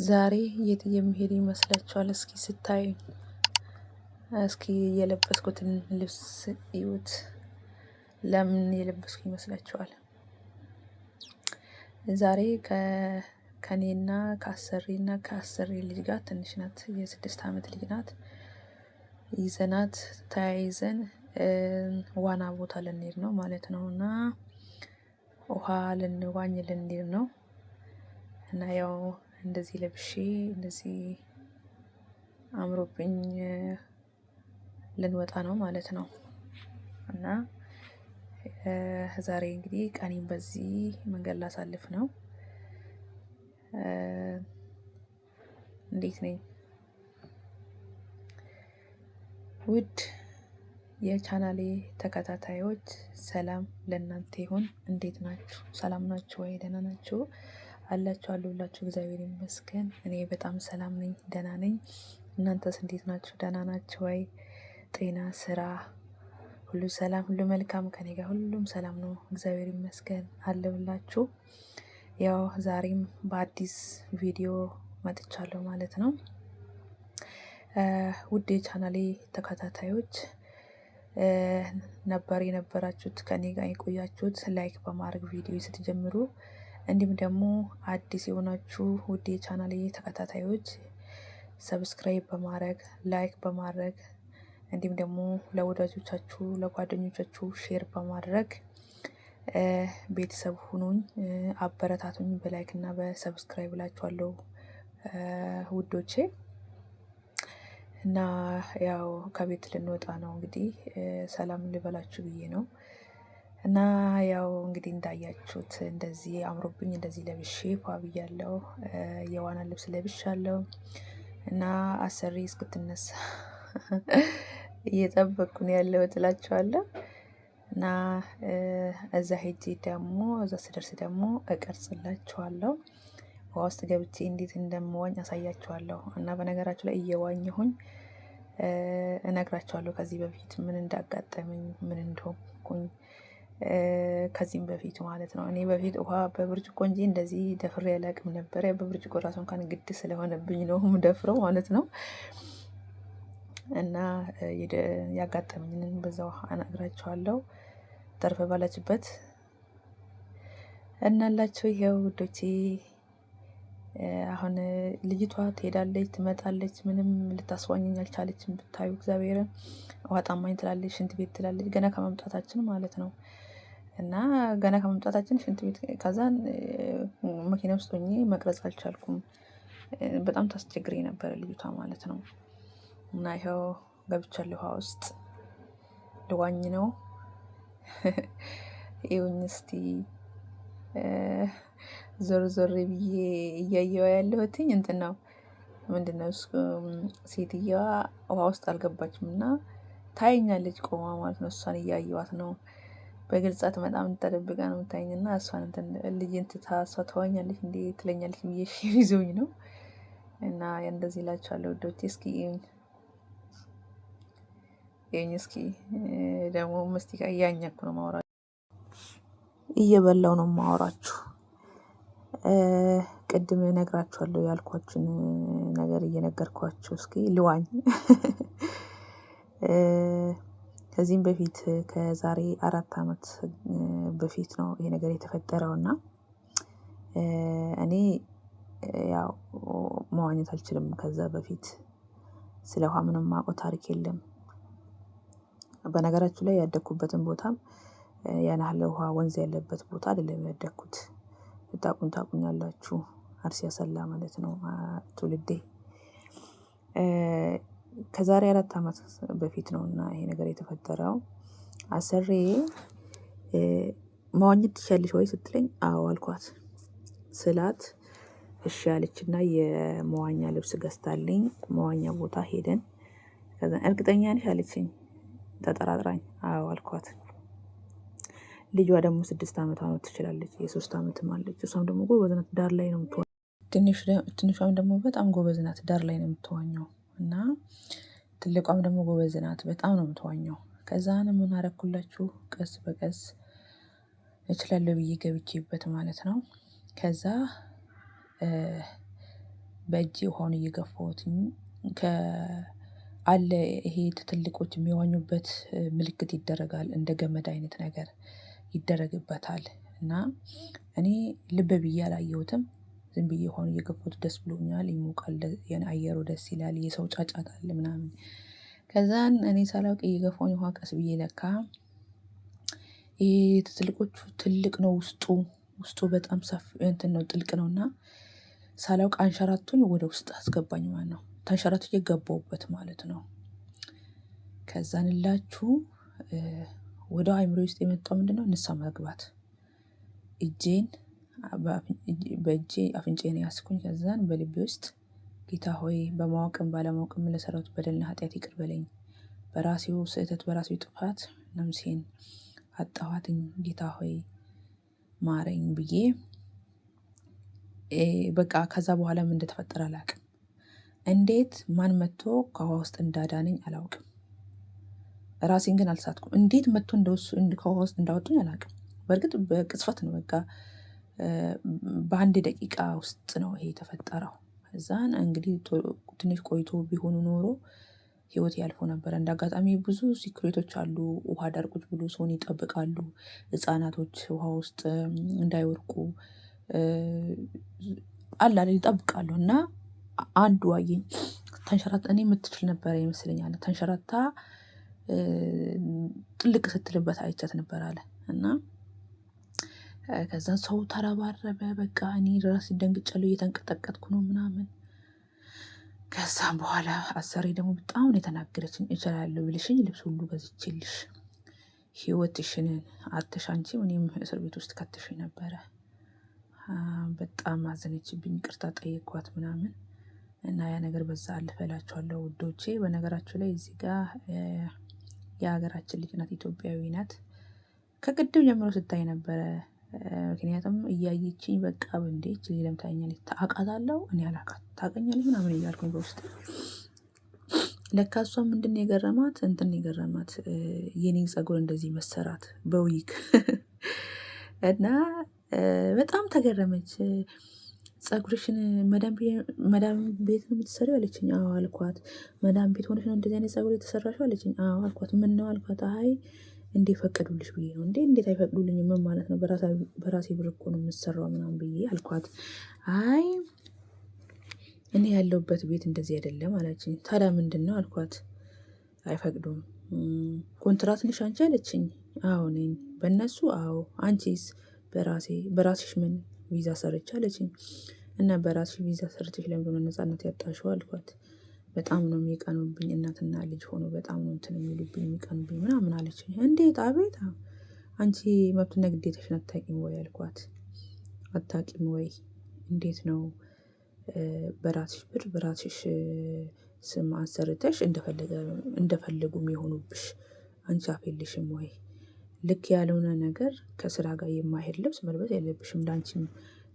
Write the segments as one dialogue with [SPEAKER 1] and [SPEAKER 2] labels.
[SPEAKER 1] ዛሬ የት የምሄድ ይመስላችኋል? እስኪ ስታይ እስኪ የለበስኩትን ልብስ እዩት። ለምን የለበስኩ ይመስላችኋል? ዛሬ ከኔና ከአሰሪና ከአሰሪ ልጅ ጋር ትንሽ ናት፣ የ6 ዓመት ልጅ ናት። ይዘናት ተያይዘን ዋና ቦታ ልንሄድ ነው ማለት ነው እና ውሃ ልንዋኝ ልንሄድ ነው እና ያው እንደዚህ ለብሼ እንደዚህ አምሮብኝ ልንወጣ ነው ማለት ነው እና ዛሬ እንግዲህ ቀኔን በዚህ መንገድ ላሳልፍ ነው። እንዴት ነኝ ውድ የቻናሌ ተከታታዮች፣ ሰላም ለእናንተ ይሁን። እንዴት ናችሁ? ሰላም ናችሁ ወይ? ደህና ናችሁ አላችሁ? አሉላችሁ? እግዚአብሔር ይመስገን እኔ በጣም ሰላም ነኝ፣ ደህና ነኝ። እናንተስ እንዴት ናችሁ? ደህና ናችሁ ወይ? ጤና፣ ስራ ሁሉ ሰላም፣ ሁሉ መልካም? ከኔ ጋር ሁሉም ሰላም ነው፣ እግዚአብሔር ይመስገን አለሁላችሁ። ያው ዛሬም በአዲስ ቪዲዮ መጥቻለሁ ማለት ነው። ውድ የቻናሌ ተከታታዮች ነበር የነበራችሁት ከኔ ጋር የቆያችሁት ላይክ በማድረግ ቪዲዮ ስትጀምሩ፣ እንዲሁም ደግሞ አዲስ የሆናችሁ ውድ የቻናሌ ተከታታዮች ሰብስክራይብ በማድረግ ላይክ በማድረግ እንዲሁም ደግሞ ለወዳጆቻችሁ ለጓደኞቻችሁ ሼር በማድረግ ቤተሰብ ሁኑኝ፣ አበረታቱኝ። በላይክ እና በሰብስክራይብ ላችኋለሁ ውዶቼ። እና ያው ከቤት ልንወጣ ነው እንግዲህ ሰላም ልበላችሁ ብዬ ነው። እና ያው እንግዲህ እንዳያችሁት እንደዚህ አምሮብኝ እንደዚህ ለብሼ ፏ ብያለሁ። የዋና ልብስ ለብሻለሁ እና አሰሪ እስክትነሳ እየጠበቅኩ ነው ያለው እላችኋለሁ። እና እዛ ሄጄ ደግሞ እዛ ስደርስ ደግሞ እቀርጽላችኋለሁ። ውሃ ውስጥ ገብቼ እንዴት እንደምዋኝ አሳያችኋለሁ። እና በነገራችሁ ላይ እየዋኘሁኝ እነግራችኋለሁ ከዚህ በፊት ምን እንዳጋጠመኝ ምን እንደሆንኩኝ ከዚህም በፊት ማለት ነው። እኔ በፊት ውሃ በብርጭቆ እንጂ እንደዚህ ደፍሬ አላውቅም ነበረ። በብርጭቆ ራሱ እንኳን ግድ ስለሆነብኝ ነው የምደፍረው ማለት ነው። እና ያጋጠመኝን በዛው እነግራችኋለሁ። ተርፈ ባላችበት እናላችሁ። ይሄው ውዶቼ አሁን ልጅቷ ትሄዳለች ትመጣለች፣ ምንም ልታስዋኘኝ አልቻለችም። ብታዩ እግዚአብሔርን ውሃ ጣማኝ ትላለች፣ ሽንት ቤት ትላለች። ገና ከመምጣታችን ማለት ነው። እና ገና ከመምጣታችን ሽንት ቤት፣ ከዛን መኪና ውስጥ ሆኜ መቅረጽ አልቻልኩም። በጣም ታስቸግሬ ነበረ ልጅቷ ማለት ነው። እና ይኸው ገብቻለሁ ውሃ ውስጥ ልዋኝ ነው። ይሁኝ እስቲ ዞር ዞር ብዬ እያየዋ ያለሁትኝ እንትን ነው ምንድነው እሱ ሴትየዋ ውሃ ውስጥ አልገባችም እና ታየኛለች ቆማ ማለት ነው። እሷን እያየዋት ነው። በግልጻት በጣም ተደብቃ ነው የምታየኝ እና እሷን እንትን ልጅን ትታ እሷ ተዋኛለች እንዴ ትለኛለች ብዬ እሺ ይዞኝ ነው። እና እንደዚህ እላችኋለሁ ውዶቼ። እስኪ ይሁኝ እስኪ ደግሞ መስቲካ እያኘኩ ነው ማውራችሁ፣ እየበላው ነው ማውራችሁ። ቅድም እነግራችኋለሁ ያልኳችሁን ነገር እየነገርኳችሁ እስኪ ልዋኝ። ከዚህም በፊት ከዛሬ 4 ዓመት በፊት ነው ይሄ ነገር የተፈጠረው እና እኔ ያው መዋኘት አልችልም። ከዛ በፊት ስለ ውሃ ምንም ማውቀው ታሪክ የለም። በነገራችሁ ላይ ያደኩበትን ቦታም ያን ያህል ውሃ ወንዝ ያለበት ቦታ አይደለም ያደኩት። ታቁኛላችሁ፣ አርሲ አሰላ ማለት ነው ትውልዴ። ከዛሬ 4 ዓመት በፊት ነው እና ይሄ ነገር የተፈጠረው። አሰሬ መዋኘት ትችያለሽ ወይ ስትለኝ አዎ አልኳት ስላት እሺ አለችና የመዋኛ ልብስ ገዝታልኝ መዋኛ ቦታ ሄደን፣ ከዛ እርግጠኛ ነሽ አለችኝ ተጠራጥራኝ። አዎ አልኳት። ልጇ ደግሞ 6 ዓመቷ ነው፣ ትችላለች። የ3 ዓመትም አለች። እሷም ደግሞ ጎበዝ ናት፣ ዳር ላይ ነው የምትዋኘው። ትንሿም ደግሞ በጣም ጎበዝ ናት፣ ዳር ላይ ነው የምትዋኘው። እና ትልቋም ደግሞ ጎበዝ ናት፣ በጣም ነው የምትዋኘው። ከዛ ምን አደረኩላችሁ፣ ቀስ በቀስ እችላለሁ ብዬ ገብቼበት ማለት ነው። ከዛ በእጄ ውሃውን እየገፋሁትኝ አለ ይሄ ትልቆች የሚዋኙበት ምልክት ይደረጋል። እንደ ገመድ አይነት ነገር ይደረግበታል እና እኔ ልብ ብዬ አላየሁትም። ዝም ብዬ ውሃውን እየገፋሁት ደስ ብሎኛል። ይሞቃል፣ አየሩ ደስ ይላል፣ የሰው ጫጫታ አለ ምናምን። ከዛን እኔ ሳላውቅ እየገፋሁኝ ውሃ ቀስ ብዬ ለካ ይሄ ትልቆቹ ትልቅ ነው ውስጡ በጣም ሰፊ እንትን ነው ጥልቅ ነውና ሳላውቅ አንሸራቶኝ ወደ ውስጥ አስገባኝ ማለት ነው። ተንሸራትቼ ገባሁበት ማለት ነው። ከዛንላችሁ ወደ አእምሮዬ ውስጥ የመጣው ምንድነው? ንስሐ መግባት። እጄን በእጄ አፍንጫዬን ያዝኩኝ። ከዛን በልቤ ውስጥ ጌታ ሆይ በማወቅም ባለማወቅም ለሰራሁት በደልና ኃጢአት ይቅር በለኝ። በራሴው ስህተት በራሴው ጥፋት ነፍሴን አጣኋትኝ። ጌታ ሆይ ማረኝ ብዬ በቃ ከዛ በኋላ ምን እንደተፈጠረ አላውቅም። እንዴት ማን መጥቶ ከውሃ ውስጥ እንዳዳነኝ አላውቅም። ራሴን ግን አልሳትኩም። እንዴት መጥቶ ከውሃ ውስጥ እንዳወጡኝ አላውቅም። በእርግጥ በቅጽበት ነው፣ በቃ በአንድ ደቂቃ ውስጥ ነው ይሄ የተፈጠረው። እዛን እንግዲህ ትንሽ ቆይቶ ቢሆኑ ኖሮ ህይወት ያልፎ ነበረ። እንደ አጋጣሚ ብዙ ሲክሬቶች አሉ። ውሃ ዳር ቁጭ ብሎ ሰውን ይጠብቃሉ። ህፃናቶች ውሃ ውስጥ እንዳይወርቁ አለ አይደል ይጠብቃሉ። እና አንዱ አየኝ ተንሸራታ፣ እኔ የምትችል ነበረ ይመስለኛል። ተንሸራታ ጥልቅ ስትልበት አይቻት ነበር አለ እና ከዛ ሰው ተረባረበ። በቃ እኔ ራሴ ደንግጫለሁ፣ እየተንቀጠቀጥኩ ነው ምናምን። ከዛም በኋላ አሰሪ ደግሞ በጣም ነው የተናገረችኝ። እችላለሁ ብልሽኝ ልብስ ሁሉ ገዝቼልሽ ህይወትሽን አትሽ አንቺም እኔም እስር ቤት ውስጥ ከተሽኝ ነበረ። በጣም አዘነችብኝ። ይቅርታ ጠየኳት ምናምን እና ያ ነገር በዛ አለፈ እላችኋለሁ ውዶቼ። በነገራችሁ ላይ እዚህ ጋር የሀገራችን ልጅ ናት፣ ኢትዮጵያዊ ናት። ከቅድም ጀምሮ ስታይ ነበረ። ምክንያቱም እያየችኝ በቃ እንዴት ሌለም ታኛለች፣ ታውቃታለሁ እኔ አላውቃት፣ ታውቀኛለች ምናምን እያልኩኝ በውስጥ ለካ እሷ ምንድን ነው የገረማት የኔን ፀጉር እንደዚህ መሰራት በዊግ እና በጣም ተገረመች። ፀጉርሽን መዳም ቤት ነው የምትሰሪው አለችኝ። አዎ አልኳት። መዳም ቤት ሆነሽ ነው እንደዚህ አይነት ፀጉር የተሰራሽው አለችኝ። አዎ አልኳት። ምን ነው አልኳት። አይ እንዴ ፈቀዱልሽ ብዬ ነው። እንዴት አይፈቅዱልኝም? ምን ማለት ነው? በራሴ ብር እኮ ነው የምሰራው ምናምን ብዬ አልኳት። አይ እኔ ያለሁበት ቤት እንደዚህ አይደለም አለችኝ። ታዲያ ምንድነው አልኳት። አይፈቅዱም። ኮንትራት ነሽ አንቺ አለችኝ። አዎ ነኝ። በእነሱ አዎ። አንቺስ? በራስሽ ምን ቪዛ ሰርች አለችኝ። እና በራስሽ ቪዛ ሰርችሽ ለምንድን ነው ነፃነት ያጣሽው አልኳት። በጣም ነው የሚቀኑብኝ፣ እናትና ልጅ ሆኖ በጣም ነው እንትን የሚሉብኝ የሚቀኑብኝ ምናምን አለችኝ። እንዴት? አቤት። አንቺ መብትና ግዴታሽን አታውቂም ወይ አልኳት። አታውቂም ወይ? እንዴት ነው በራስሽ ብር በራስሽ ስም አሰርተሽ እንደፈለጉ የሚሆኑብሽ? አንቺ አፍ የለሽም ወይ? ልክ ያልሆነ ነገር ከስራ ጋር የማይሄድ ልብስ መልበስ የለብሽም። ለአንቺም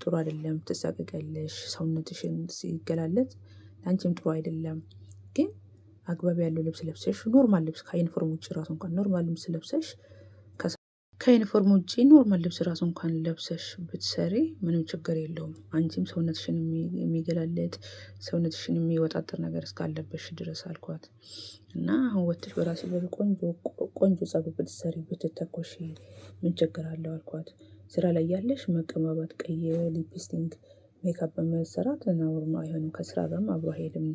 [SPEAKER 1] ጥሩ አይደለም፣ ትሳቀቂያለሽ። ሰውነትሽን ሲገላለጥ ለአንቺም ጥሩ አይደለም። ግን አግባብ ያለው ልብስ ለብሰሽ ኖርማል ልብስ ከዩኒፎርም ውጭ ራሱ እንኳን ኖርማል ልብስ ለብሰሽ ከዩኒፎርም ውጭ ኖርማል ልብስ ራሱ እንኳን ለብሰሽ ብትሰሪ ምንም ችግር የለውም። አንቺም ሰውነትሽን የሚገላለጥ ሰውነትሽን የሚወጣጠር ነገር እስካለበሽ ድረስ አልኳት። እና አሁን ወጥተሽ በራስሽ ቆንጆ ፀጉር ብትሰሪ ብትተኮሺ ምን ችግር አለው አልኳት። ስራ ላይ ያለሽ መቀባባት፣ ቀይ ሊፕስቲክ፣ ሜካፕ በመሰራት ነውር ነው፣ አይሆንም። ከስራ ጋርም አብሮ አይሄድም።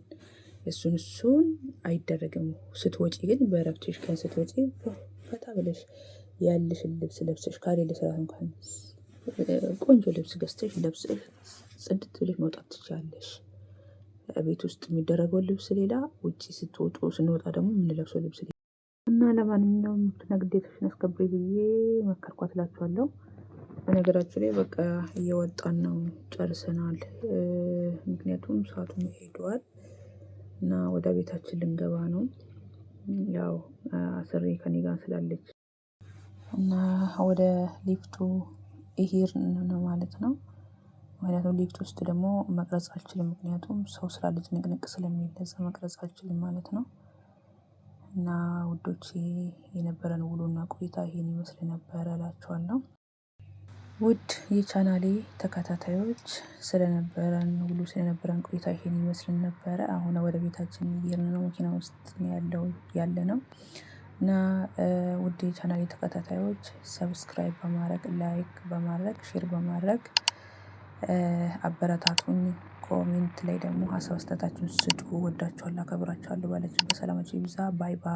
[SPEAKER 1] እሱን አይደረግም። ስትወጪ ግን በእረፍትሽ ቀን ስትወጪ ፈታ ብለሽ ያለሽን ልብስ ለብሰሽ ካሌለ ስራ እንኳን ቆንጆ ልብስ ገዝተሽ ለብሰሽ ጽድት ብለሽ መውጣት ትችያለሽ። ቤት ውስጥ የሚደረገው ልብስ ሌላ፣ ውጪ ስንወጣ ደግሞ የምንለብሰው ልብስ ሌላ እና ለማንኛውም መብትና ግዴታሽን አስከብሪ ብዬ መከርኳት እላችኋለሁ። በነገራችሁ ላይ በቃ እየወጣን ነው፣ ጨርሰናል። ምክንያቱም ሰዓቱም ሄዷል እና ወደ ቤታችን ልንገባ ነው። ያው አስሬ ከኔ ጋር ስላለች እና ወደ ሊፍቱ እየሄድን ነው ማለት ነው። ምክንያቱም ሊፍት ውስጥ ደግሞ መቅረጽ አልችልም፣ ምክንያቱም ሰው ስላለ ጭንቅንቅ ስለሚል ለዛ መቅረጽ አልችልም ማለት ነው። እና ውዶቼ የነበረን ውሎና ቆይታ ይሄን ይመስል ነበረ እላችኋለሁ። ውድ የቻናሌ ተከታታዮች ስለነበረን ቆይታ ይሄን ይመስል ነበረ። አሁን ወደ ቤታችን እየሄድን ነው። መኪና ውስጥ ነው ያለነው እና ውድ የቻናሌ ተከታታዮች ሰብስክራይብ በማድረግ ላይክ በማድረግ ሼር በማድረግ አበረታቱኝ። ኮሜንት ላይ ደግሞ ሀሳብ አስተያየታችሁን ስጡ። እወዳችኋለሁ፣ አከብራችኋለሁ። ባላችሁበት ሰላማችሁ ይብዛ። ባይ ባይ።